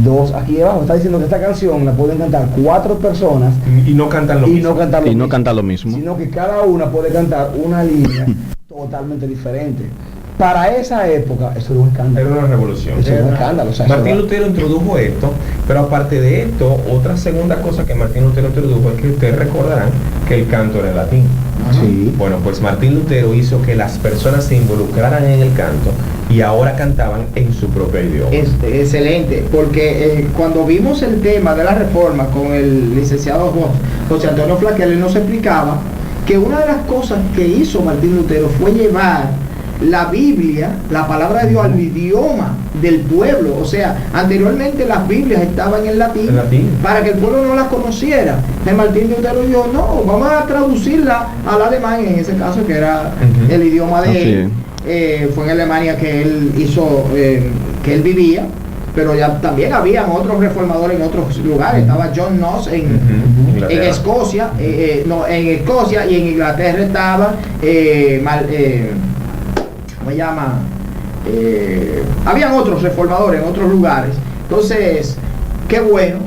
2 aquí abajo. Está diciendo que esta canción la pueden cantar 4 personas y no cantan lo mismo. Sino que cada una puede cantar una línea totalmente diferente. Para esa época eso era un escándalo. Era una revolución. Eso era un escándalo. O sea, Martín Lutero introdujo esto, pero aparte de esto, otra segunda cosa que Martín Lutero introdujo es que ustedes recordarán que el canto era en latín. Sí. Bueno, pues Martín Lutero hizo que las personas se involucraran en el canto y ahora cantaban en su propio idioma. Excelente, porque cuando vimos el tema de la reforma con el licenciado José Antonio Flaquel, él nos explicaba que una de las cosas que hizo Martín Lutero fue llevar la Biblia, la palabra de Dios, al idioma del pueblo. O sea, anteriormente las Biblias estaban en latín, para que el pueblo no las conociera. Martín Lutero dijo, no, vamos a traducirla al alemán, en ese caso que era el idioma de él. Fue en Alemania que él hizo, que él vivía, pero ya también habían otros reformadores en otros lugares. Estaba John Knox en Escocia, en Escocia, y en Inglaterra estaba ¿cómo se llama? Habían otros reformadores en otros lugares. Entonces, qué bueno.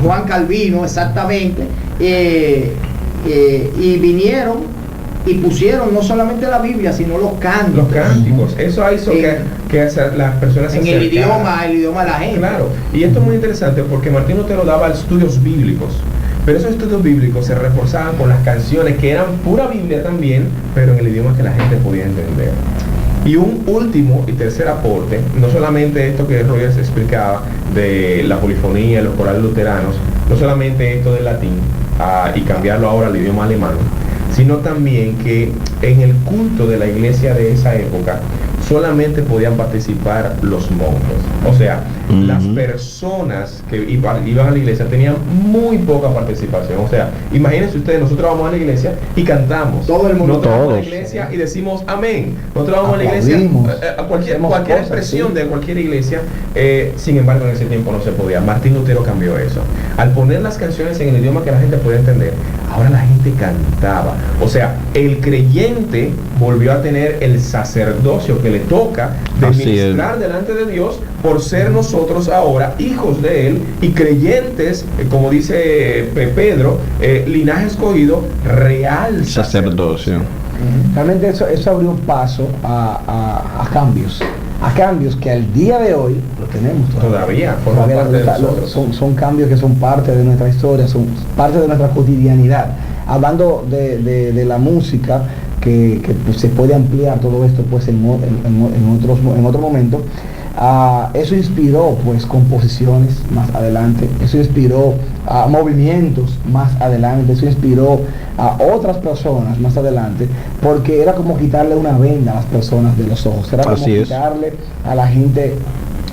Juan Calvino, exactamente. Y vinieron y pusieron no solamente la Biblia, sino los cánticos. Los cánticos. Eso hizo que las personas se en el idioma de la gente. Claro. Y esto es muy interesante porque Martín Lutero daba estudios bíblicos. Pero esos estudios bíblicos se reforzaban con las canciones que eran pura Biblia también, pero en el idioma que la gente podía entender. Y un último y tercer aporte, no solamente esto que Rogers explicaba de la polifonía, los corales luteranos, no solamente esto del latín y cambiarlo ahora al idioma alemán, sino también que en el culto de la iglesia de esa época solamente podían participar los monjes. O sea, las personas que iban a la iglesia tenían muy poca participación. O sea, imagínense ustedes, nosotros vamos a la iglesia y cantamos. Todo el mundo. Nosotros vamos a la iglesia y decimos amén. Nosotros vamos a la iglesia, a cualquier expresión de cualquier iglesia. Sin embargo, en ese tiempo no se podía. Martín Lutero cambió eso. Al poner las canciones en el idioma que la gente podía entender, ahora la gente cantaba. O sea, el creyente volvió a tener el sacerdocio que le toca de ministrar delante de Dios por ser nosotros ahora hijos de Él y creyentes, como dice Pedro, linaje escogido, real sacerdocio. Realmente eso abrió un paso a cambios que al día de hoy lo tenemos todavía son cambios que son parte de nuestra historia, son parte de nuestra cotidianidad. Hablando de la música, que pues, se puede ampliar todo esto pues en otro momento. Eso inspiró pues composiciones más adelante, eso inspiró movimientos más adelante, eso inspiró a otras personas más adelante, porque era como quitarle una venda a las personas de los ojos, era como quitarle a la gente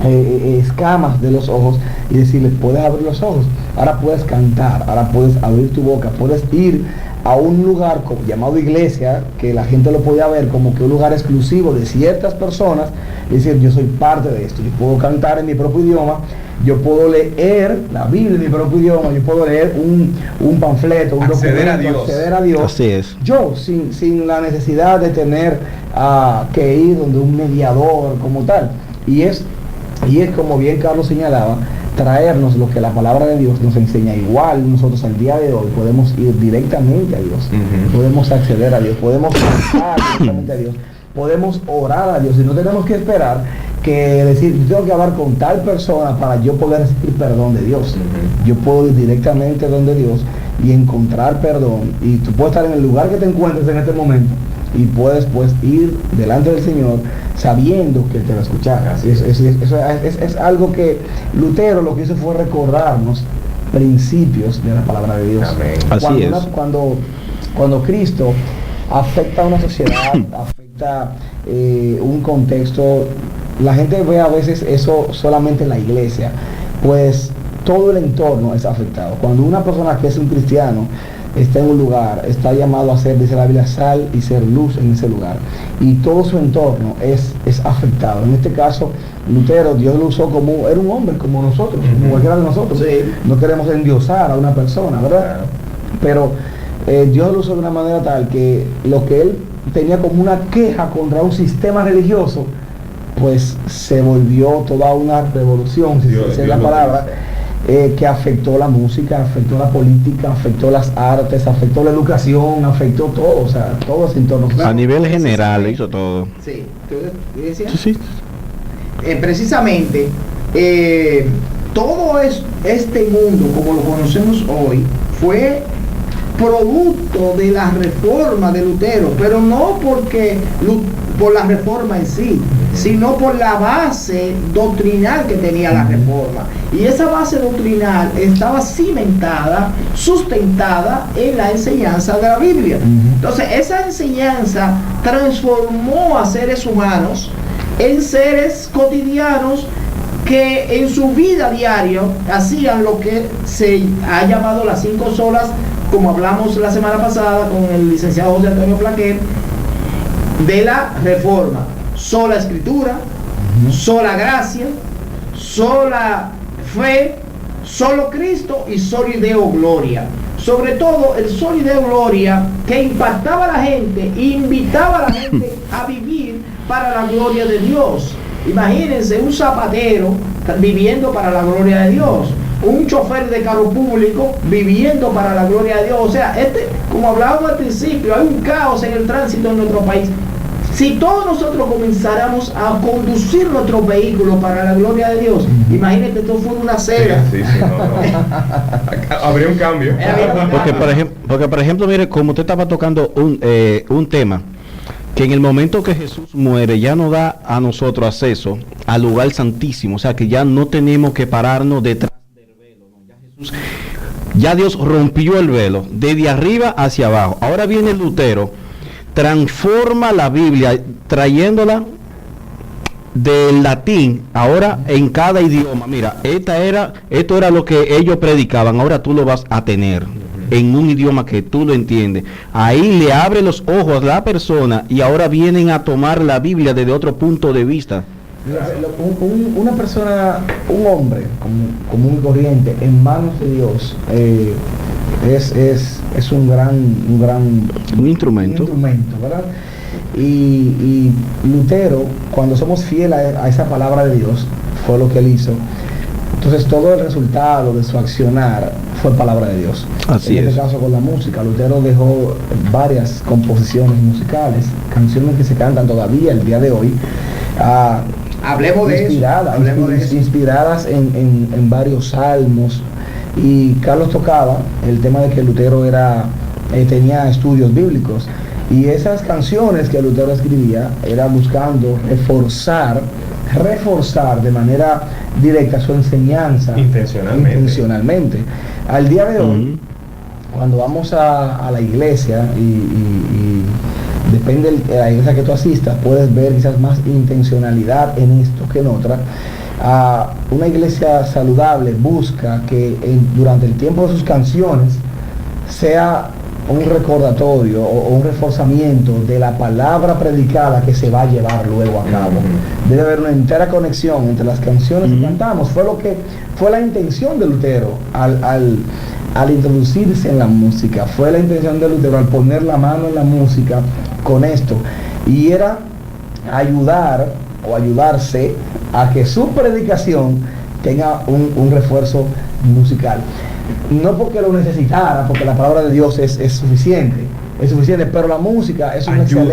escamas de los ojos y decirles, puedes abrir los ojos, ahora puedes cantar, ahora puedes abrir tu boca, puedes ir a un lugar llamado iglesia, que la gente lo podía ver como que un lugar exclusivo de ciertas personas, y decir, yo soy parte de esto, yo puedo cantar en mi propio idioma, yo puedo leer la Biblia en mi propio idioma, yo puedo leer un panfleto, un documento, acceder a Dios. Así es. Yo, sin la necesidad de tener que ir donde un mediador como tal. Y es como bien Carlos señalaba, traernos lo que la palabra de Dios nos enseña. Igual nosotros al día de hoy podemos ir directamente a Dios, podemos acceder a Dios, podemos cantar directamente a Dios, podemos orar a Dios y no tenemos que esperar que decir, yo tengo que hablar con tal persona para yo poder recibir perdón de Dios. Yo puedo ir directamente donde Dios y encontrar perdón, y tú puedes estar en el lugar que te encuentres en este momento y puedes pues ir delante del Señor sabiendo que te va a escuchar. Es algo que Lutero lo que hizo fue recordarnos principios de la palabra de Dios. Así es. Cuando Cristo afecta a una sociedad, afecta un contexto, la gente ve a veces eso solamente en la iglesia, pues todo el entorno es afectado. Cuando una persona que es un cristiano está en un lugar, está llamado a ser, dice la Biblia, sal y ser luz en ese lugar, y todo su entorno es afectado. En este caso, Lutero, Dios lo usó como, era un hombre como nosotros, como cualquiera de nosotros. No queremos endiosar a una persona, ¿verdad? Pero Dios lo usó de una manera tal que lo que él tenía como una queja contra un sistema religioso, pues se volvió toda una revolución, si esa es la palabra, que afectó la música, afectó la política, afectó las artes, afectó la educación, afectó todo, o sea, todo ese entorno. A nivel general hizo todo. Sí, ¿tú decías? Sí. Precisamente, todo este mundo, como lo conocemos hoy, fue producto de la reforma de Lutero, pero no por la reforma en sí, sino por la base doctrinal que tenía la reforma. Y esa base doctrinal estaba cimentada, sustentada en la enseñanza de la Biblia. Entonces, esa enseñanza transformó a seres humanos en seres cotidianos que en su vida diaria hacían lo que se ha llamado las 5 solas, como hablamos la semana pasada con el licenciado José Antonio Flaquer, de la reforma: sola escritura, sola gracia, sola fe, solo Cristo y solo Deo gloria. Sobre todo el solo Deo gloria, que impactaba a la gente, invitaba a la gente a vivir para la gloria de Dios. Imagínense un zapatero viviendo para la gloria de Dios, un chofer de carro público viviendo para la gloria de Dios. O sea, como hablábamos al principio, hay un caos en el tránsito en nuestro país. Si todos nosotros comenzáramos a conducir nuestros vehículos para la gloria de Dios, imagínate, esto fue una seda. Habría un cambio. Porque por ejemplo, mire, como usted estaba tocando un tema, que en el momento que Jesús muere ya nos da a nosotros acceso al lugar santísimo, o sea que ya no tenemos que pararnos detrás del velo, ¿no? Ya Dios rompió el velo desde arriba hacia abajo. Ahora viene Lutero, transforma la Biblia trayéndola del latín ahora en cada idioma. Mira, esto era lo que ellos predicaban, ahora tú lo vas a tener en un idioma que tú lo entiendes. Ahí le abre los ojos a la persona y ahora vienen a tomar la Biblia desde otro punto de vista. Una persona, un hombre común y corriente en manos de Dios, es un instrumento, ¿verdad? Y Lutero, cuando somos fieles a esa palabra de Dios, fue lo que él hizo. Entonces todo el resultado de su accionar fue palabra de Dios. Así en es. este caso con la música, Lutero dejó varias composiciones musicales, canciones que se cantan todavía el día de hoy. Hablemos de eso. Inspiradas en varios salmos. Y Carlos tocaba el tema de que Lutero tenía estudios bíblicos. Y esas canciones que Lutero escribía era buscando reforzar de manera directa su enseñanza intencionalmente. Al día de hoy, cuando vamos a la iglesia y depende de la iglesia que tú asistas, puedes ver quizás más intencionalidad en esto que en otra. Una iglesia saludable busca que durante el tiempo de sus canciones sea un recordatorio o un reforzamiento de la palabra predicada que se va a llevar luego a cabo. Debe haber una entera conexión entre las canciones que cantamos. Fue la intención de Lutero al introducirse en la música. Fue la intención de Lutero al poner la mano en la música con esto. Y era ayudar o ayudarse a que su predicación tenga un refuerzo musical. No porque lo necesitara, porque la palabra de Dios es suficiente, pero la música es un excelente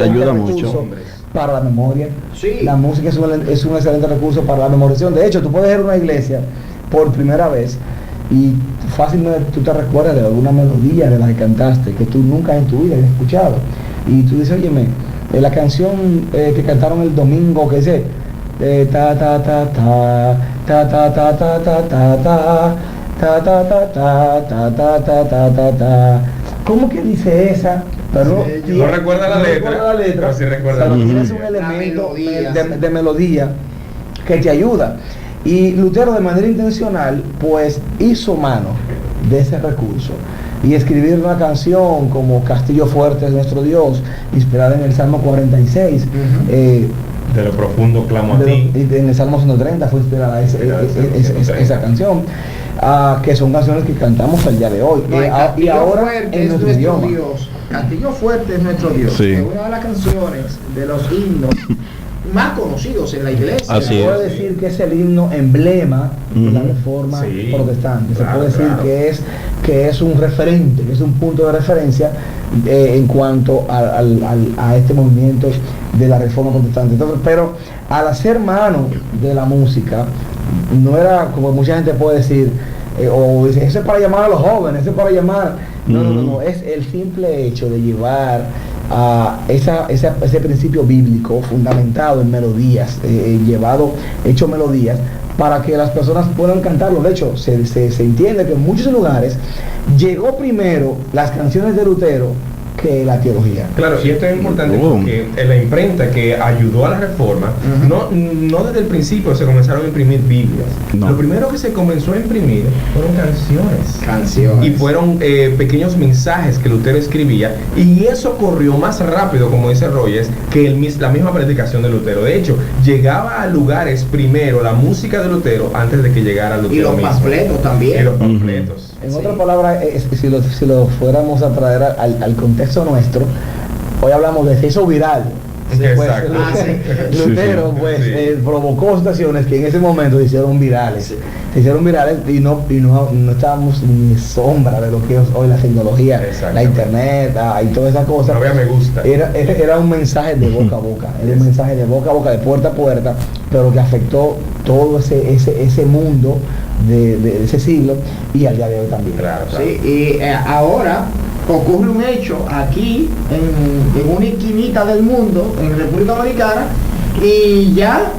ayuda recurso mucho para la memoria. Sí. La música es un excelente recurso para la memorización. De hecho, tú puedes ir a una iglesia por primera vez y fácilmente tú te recuerdas de alguna melodía de la que cantaste que tú nunca en tu vida has escuchado, y tú dices, óyeme, la canción que cantaron el domingo, que dice ta ta ta ta ta ta ta ta ta ta ta ta ta ta ta ta ta ta ta. ¿Cómo que dice esa? Pero no recuerda la letra, pero sí recuerda pero tienes un elemento de melodía que te ayuda. Y Lutero, de manera intencional, pues hizo mano de ese recurso y escribir una canción como Castillo Fuerte es nuestro Dios, inspirada en el Salmo 46. De lo profundo clamo a ti. En el Salmo 130 fue inspirada esa canción, que son canciones que cantamos el día de hoy. Y ahora en nuestro idioma. Castillo Fuerte es nuestro Dios. Sí. Es una de las canciones, de los himnos más conocidos en la iglesia. Así se puede decir que es el himno emblema de la reforma protestante. Se puede decir que es un referente, que es un punto de referencia en cuanto a este movimiento de la reforma protestante. Entonces, pero al hacer mano de la música, no era como mucha gente puede decir, o dice, eso es para llamar a los jóvenes, eso es para llamar. No, es el simple hecho de llevar a ese principio bíblico fundamentado en melodías, hecho melodías para que las personas puedan cantarlo. De hecho, se entiende que en muchos lugares llegó primero las canciones de Lutero que la teología. Claro, y esto es importante porque la imprenta que ayudó a la reforma, no desde el principio se comenzaron a imprimir Biblias. No. Lo primero que se comenzó a imprimir fueron canciones. Y fueron pequeños mensajes que Lutero escribía, y eso corrió más rápido, como dice Rogers, que la misma predicación de Lutero. De hecho, llegaba a lugares primero la música de Lutero antes de que llegara Lutero. Y los panfletos también. Y los panfletos. En otras palabras, si lo fuéramos a traer al contexto nuestro, hoy hablamos de se hizo viral. Exacto. Lutero provocó situaciones que en ese momento se hicieron virales. Se hicieron virales y no estábamos ni sombra de lo que es hoy la tecnología, la internet y todas esas cosas. No, me gusta. Era un mensaje de boca a boca, era un mensaje de boca a boca, de puerta a puerta, pero que afectó todo ese mundo de ese siglo y al día de hoy también. Claro. Sí, y ahora ocurre un hecho aquí en una esquinita del mundo, en República Dominicana, y ya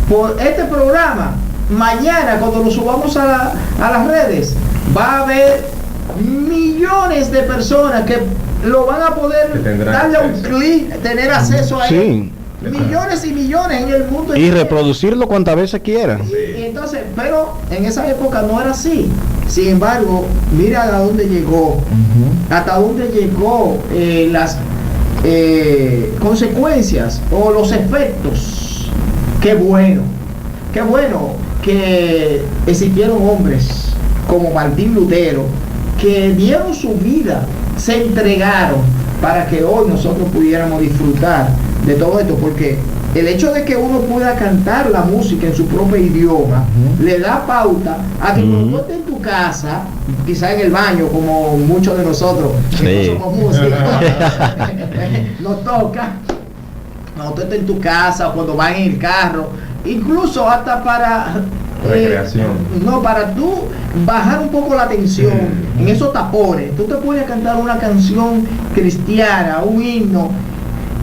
por este programa, mañana cuando lo subamos a las redes, va a haber millones de personas que lo van a poder darle un clic, tener acceso a él. Millones y millones en el mundo. Y reproducirlo cuantas veces quieran. Y entonces, pero en esa época no era así. Sin embargo, mira a dónde llegó, hasta dónde llegó las consecuencias o los efectos. Qué bueno que existieron hombres como Martín Lutero que dieron su vida, se entregaron para que hoy nosotros pudiéramos disfrutar de todo esto, porque el hecho de que uno pueda cantar la música en su propio idioma le da pauta a que cuando tú estés en tu casa, quizá en el baño, como muchos de nosotros que no somos músicos, nos toca, cuando tú estés en tu casa o cuando vas en el carro, incluso hasta para recreación. Para tú bajar un poco la tensión en esos tapones, tú te puedes cantar una canción cristiana, un himno,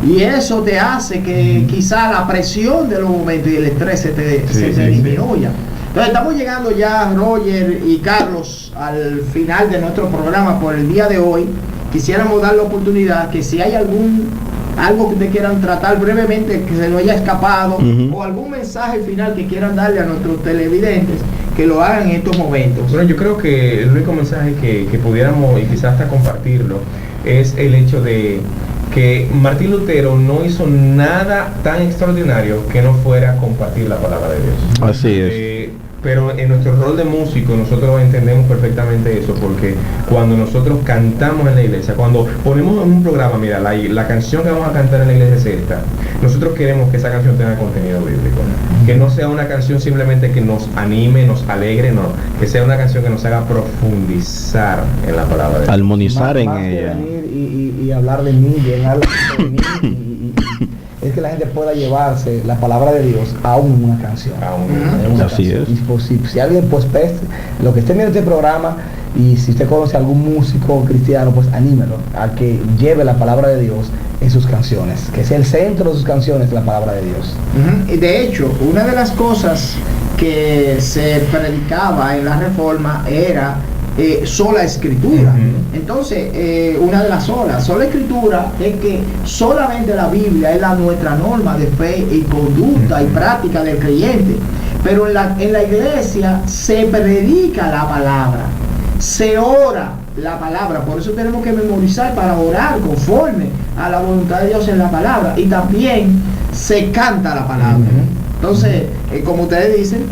y eso te hace que quizá la presión de los momentos y el estrés se te disminuya. Entonces estamos llegando ya, Roger y Carlos, al final de nuestro programa por el día de hoy. Quisiéramos dar la oportunidad que si hay algo que te quieran tratar brevemente, que se nos haya escapado, o algún mensaje final que quieran darle a nuestros televidentes, que lo hagan en estos momentos. Bueno, yo creo que el único mensaje que pudiéramos, y quizás hasta compartirlo, es el hecho de que Martín Lutero no hizo nada tan extraordinario que no fuera compartir la palabra de Dios. Así es. Pero en nuestro rol de músico nosotros entendemos perfectamente eso, porque cuando nosotros cantamos en la iglesia, cuando ponemos en un programa, mira, la canción que vamos a cantar en la iglesia es esta, nosotros queremos que esa canción tenga contenido bíblico, que no sea una canción simplemente que nos anime, nos alegre, no, que sea una canción que nos haga profundizar en la palabra de Dios. Armonizar en más ella. Que venir y hablar de mí, llenar de mí, es que la gente pueda llevarse la palabra de Dios aún en una canción. Así es. Y pues, si alguien pues lo que esté viendo este programa, y si usted conoce a algún músico cristiano, pues anímelo a que lleve la palabra de Dios en sus canciones, que sea el centro de sus canciones la palabra de Dios. De hecho, una de las cosas que se predicaba en la Reforma era sola escritura. Entonces, una de las sola escritura es que solamente la Biblia es nuestra norma de fe y conducta y práctica del creyente, pero en la iglesia se predica la palabra, se ora la palabra, por eso tenemos que memorizar para orar conforme a la voluntad de Dios en la palabra, y también se canta la palabra. Entonces, como ustedes dicen,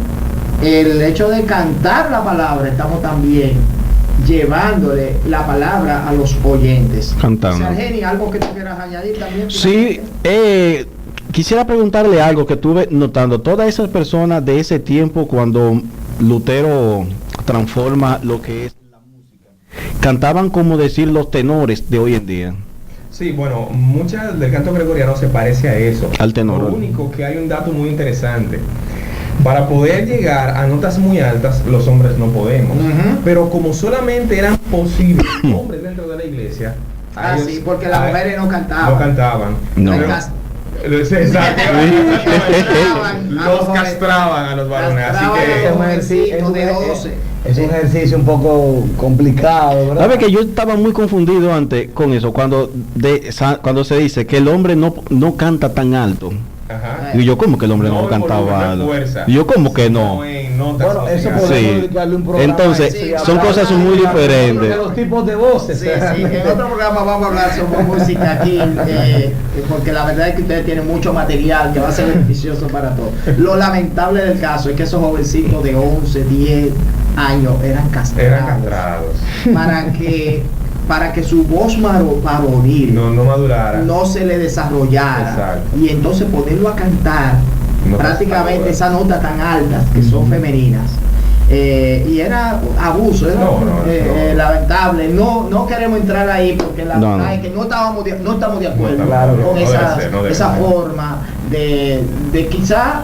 el hecho de cantar la palabra, estamos también llevándole la palabra a los oyentes. Cantando. Sargeni, ¿algo que tú quieras añadir también? Sí, quisiera preguntarle algo que estuve notando. Todas esas personas de ese tiempo, cuando Lutero transforma lo que es la música, cantaban como decir los tenores de hoy en día. Sí, bueno, mucha del canto gregoriano se parece a eso. Al tenor. Lo único que hay un dato muy interesante. Para poder llegar a notas muy altas, los hombres no podemos. Pero como solamente eran posibles hombres dentro de la iglesia, sí, porque las mujeres no cantaban. No cantaban. No. Exacto. Los castraban a los varones. Así que es un ejercicio un poco complicado, ¿verdad? ¿Sabe que yo estaba muy confundido antes con eso? Cuando se dice que el hombre no canta tan alto. Ajá. Y yo, ¿cómo que el hombre no cantaba? Y yo, ¿cómo que no? Bueno, eso podemos dedicarle un programa. Entonces, son cosas muy diferentes. De los tipos de voces. Sí, en otro programa vamos a hablar sobre música aquí, porque la verdad es que ustedes tienen mucho material que va a ser beneficioso para todos. Lo lamentable del caso es que esos jovencitos de 11, 10 años eran castrados. Para que su voz varonil no madurara, no se le desarrollara. Exacto. Y entonces ponerlo a cantar prácticamente esas notas tan altas que son femeninas, y era abuso, era lamentable. No queremos entrar ahí porque la verdad es que no estamos de acuerdo con esa forma de quizá.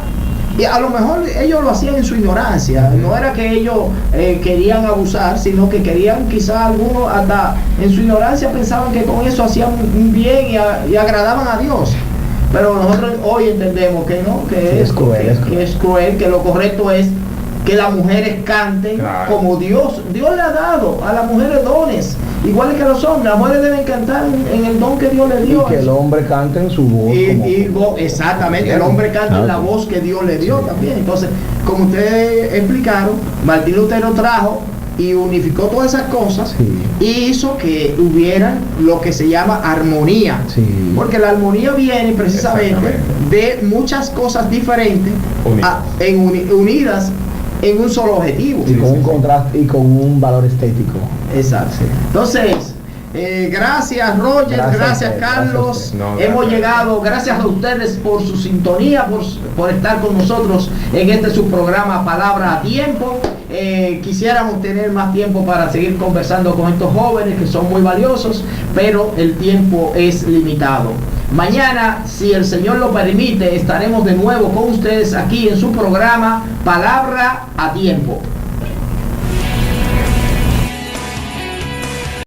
Y a lo mejor ellos lo hacían en su ignorancia, no era que ellos querían abusar, sino que querían, quizá algunos hasta en su ignorancia pensaban que con eso hacían un bien y agradaban a Dios. Pero nosotros hoy entendemos que no, que es cruel, que lo correcto es que las mujeres canten como Dios le ha dado a las mujeres dones, igual que a los hombres. Las mujeres deben cantar en el don que Dios le dio. Y que el hombre cante en su voz. Exactamente, el hombre canta en la voz que Dios le dio también. Entonces, como ustedes explicaron, Martín Lutero trajo y unificó todas esas cosas y hizo que hubiera lo que se llama armonía. Porque la armonía viene precisamente de muchas cosas diferentes unidas en un solo objetivo. Y con un contraste y con un valor estético. Exacto. Entonces, gracias Roger, gracias Carlos. Hemos llegado, gracias a ustedes por su sintonía, por estar con nosotros en este su programa Palabra a Tiempo. Quisiéramos tener más tiempo para seguir conversando con estos jóvenes que son muy valiosos, pero el tiempo es limitado. Mañana, si el Señor lo permite, estaremos de nuevo con ustedes aquí en su programa Palabra a Tiempo.